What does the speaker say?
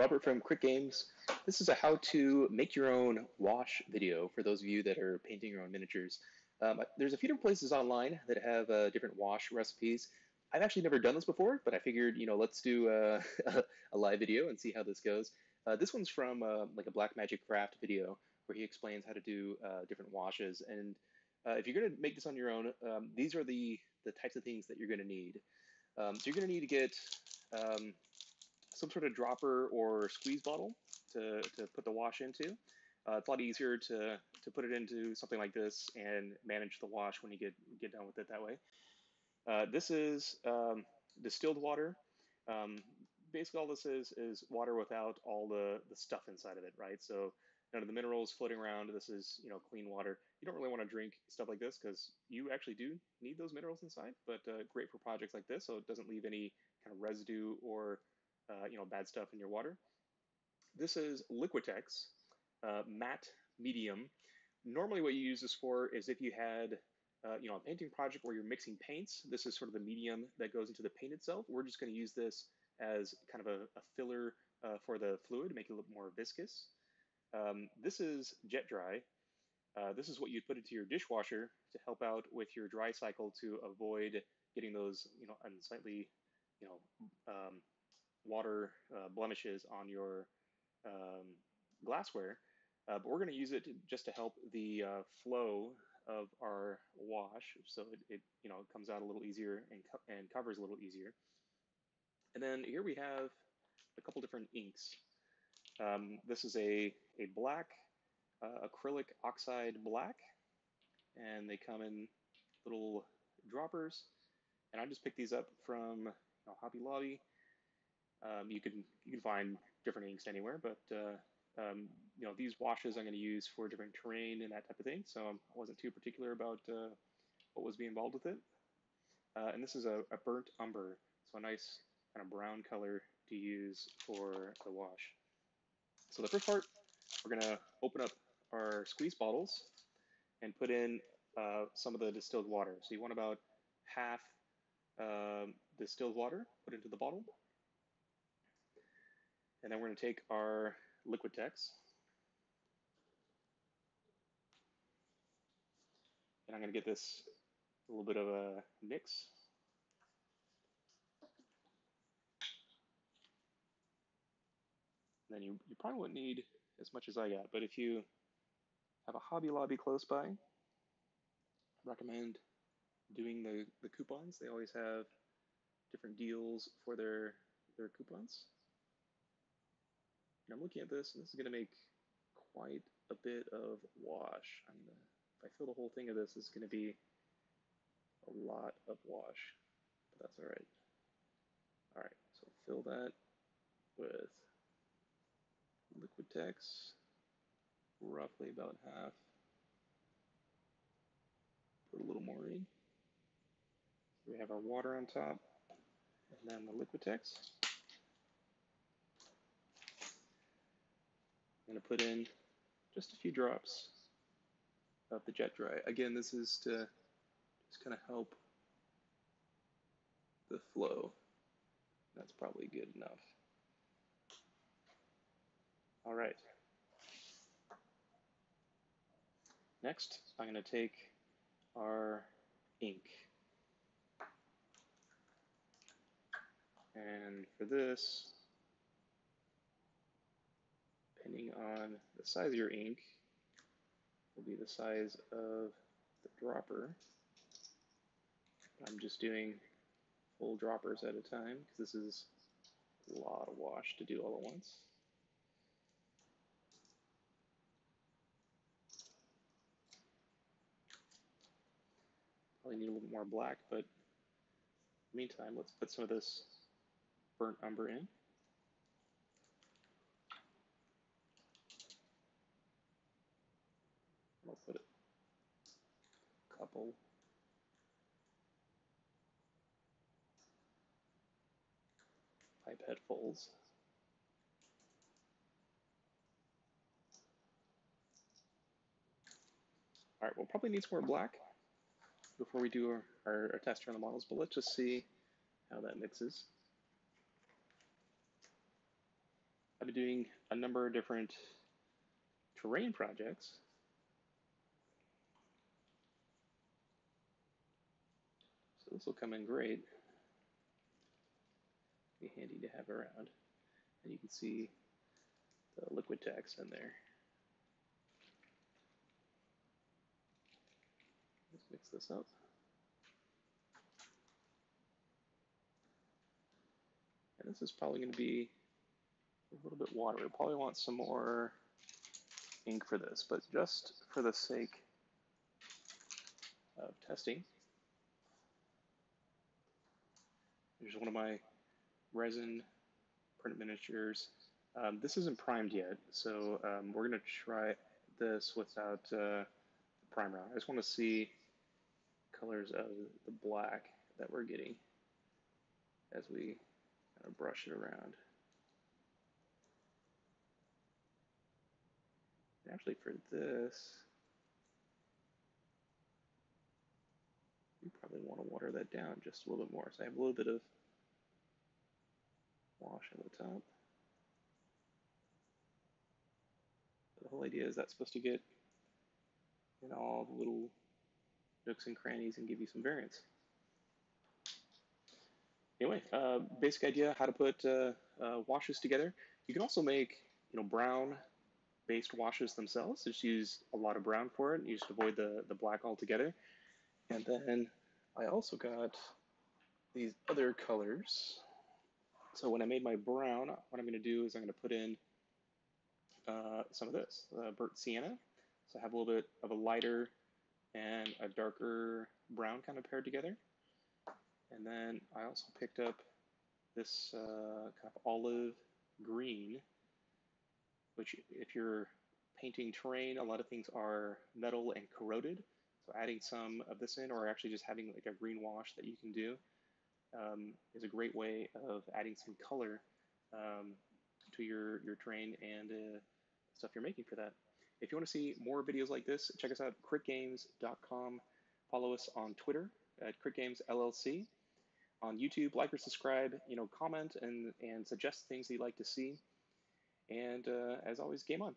Robert from Quick Games. This is a how to make your own wash video for those of you that are painting your own miniatures. There's a few different places online that have different wash recipes. I've actually never done this before, but I figured, let's do a live video and see how this goes. This one's from like a Black Magic Craft video where he explains how to do different washes. And if you're going to make this on your own, these are the types of things that you're going to need. So you're going to need to get some sort of dropper or squeeze bottle to put the wash into. It's a lot easier to put it into something like this and manage the wash when you get done with it that way. This is distilled water. Basically, all this is water without all the stuff inside of it, right? So none of the minerals floating around. This is clean water. You don't really want to drink stuff like this because you actually do need those minerals inside, but great for projects like this, so it doesn't leave any kind of residue or bad stuff in your water. This is Liquitex matte medium. Normally, what you use this for is if you had a painting project where you're mixing paints. This is sort of the medium that goes into the paint itself. We're just going to use this as kind of a filler for the fluid to make it a little more viscous. This is Jet Dry. This is what you'd put into your dishwasher to help out with your dry cycle to avoid getting those, unsightly, water blemishes on your glassware. But we're going to use it just to help the flow of our wash, so it comes out a little easier and covers a little easier. And then here we have a couple different inks. This is a black acrylic oxide black, and they come in little droppers. And I just picked these up from Hobby Lobby. You can find different inks anywhere, but these washes I'm going to use for different terrain and that type of thing. So I wasn't too particular about what was being involved with it. And this is a burnt umber, so a nice kind of brown color to use for the wash. So the first part, we're going to open up our squeeze bottles and put in some of the distilled water. So you want about half distilled water put into the bottle. And then we're going to take our Liquitex. And I'm going to get this a little bit of a mix. And then you probably wouldn't need as much as I got, but if you have a Hobby Lobby close by, I recommend doing the coupons. They always have different deals for their coupons. And I'm looking at this, and this is going to make quite a bit of wash. If I fill the whole thing of this, it's going to be a lot of wash, but that's all right. All right, so fill that with Liquitex, roughly about half. Put a little more in. We have our water on top, and then the Liquitex. I'm going to put in just a few drops of the Jet Dry. Again, this is to just kind of help the flow. That's probably good enough. All right. Next, I'm going to take our ink. And for this, depending on the size of your ink, will be the size of the dropper. I'm just doing full droppers at a time because this is a lot of wash to do all at once. Probably need a little bit more black, but in the meantime, let's put some of this burnt umber in. I'll put a couple. Pipettefuls. All right, we'll probably need some more black before we do our test on the models, but let's just see how that mixes. I've been doing a number of different terrain projects. So this will come in great. Be handy to have around. And you can see the liquid text in there. Let's mix this up. And this is probably going to be a little bit watery. Probably want some more ink for this, but just for the sake of testing, here's one of my resin print miniatures. This isn't primed yet, so we're going to try this without primer on. I just want to see colors of the black that we're getting as we kind of brush it around. And actually for this, you probably want to water that down just a little bit more. So I have a little bit of wash on the top. The whole idea is that's supposed to get in all the little nooks and crannies and give you some variance. Anyway, basic idea how to put washes together. You can also make brown-based washes themselves. Just use a lot of brown for it. You just avoid the black altogether. And then I also got these other colors. So when I made my brown, what I'm going to do is I'm going to put in some of this, burnt sienna. So I have a little bit of a lighter and a darker brown kind of paired together. And then I also picked up this kind of olive green, which if you're painting terrain, a lot of things are metal and corroded. So adding some of this in, or actually just having like a green wash that you can do, is a great way of adding some color to your terrain and stuff you're making for that. If you want to see more videos like this, check us out, critgames.com. Follow us on Twitter at critgamesllc. On YouTube, like or subscribe, comment and suggest things that you'd like to see. And as always, game on.